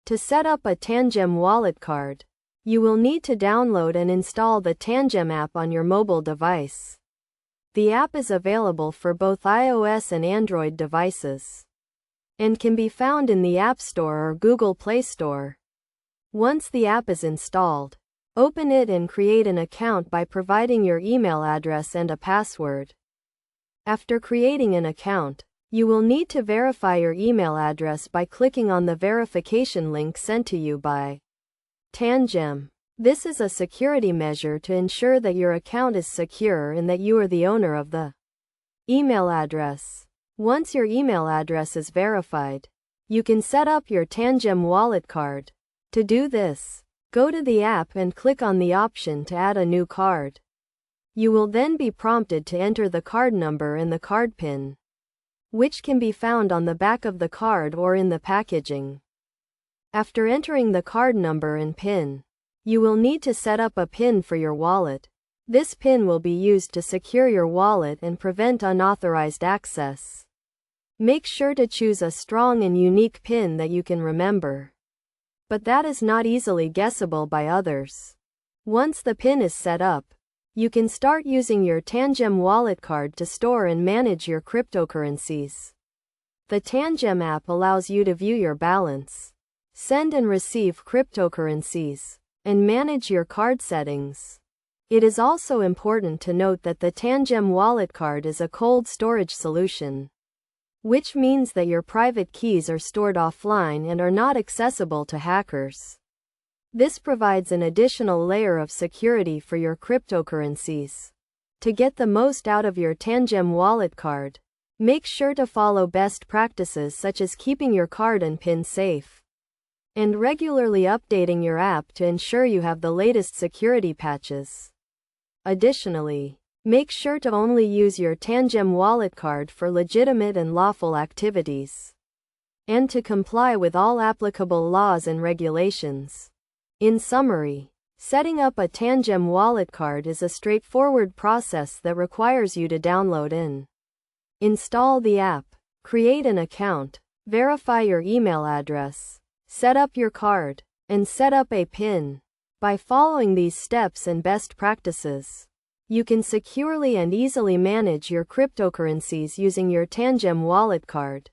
To set up a Tangem wallet card, you will need to download and install the Tangem app on your mobile device. The app is available for both iOS and Android devices and can be found in the App Store or Google Play Store. Once the app is installed, open it and create an account by providing your email address and a password. After creating an account, you will need to verify your email address by clicking on the verification link sent to you by Tangem. This is a security measure to ensure that your account is secure and that you are the owner of the email address. Once your email address is verified, you can set up your Tangem wallet card. To do this, go to the app and click on the option to add a new card. You will then be prompted to enter the card number and the card PIN, which can be found on the back of the card or in the packaging. After entering the card number and PIN, you will need to set up a PIN for your wallet. This PIN will be used to secure your wallet and prevent unauthorized access. Make sure to choose a strong and unique PIN that you can remember, but that is not easily guessable by others. Once the PIN is set up, you can start using your Tangem wallet card to store and manage your cryptocurrencies. The Tangem app allows you to view your balance, send and receive cryptocurrencies, and manage your card settings. It is also important to note that the Tangem wallet card is a cold storage solution, which means that your private keys are stored offline and are not accessible to hackers. This provides an additional layer of security for your cryptocurrencies. To get the most out of your Tangem wallet card, make sure to follow best practices such as keeping your card and PIN safe, and regularly updating your app to ensure you have the latest security patches. Additionally, make sure to only use your Tangem wallet card for legitimate and lawful activities, and to comply with all applicable laws and regulations. In summary, setting up a Tangem wallet card is a straightforward process that requires you to download and install the app, create an account, verify your email address, set up your card, and set up a PIN. By following these steps and best practices, you can securely and easily manage your cryptocurrencies using your Tangem wallet card.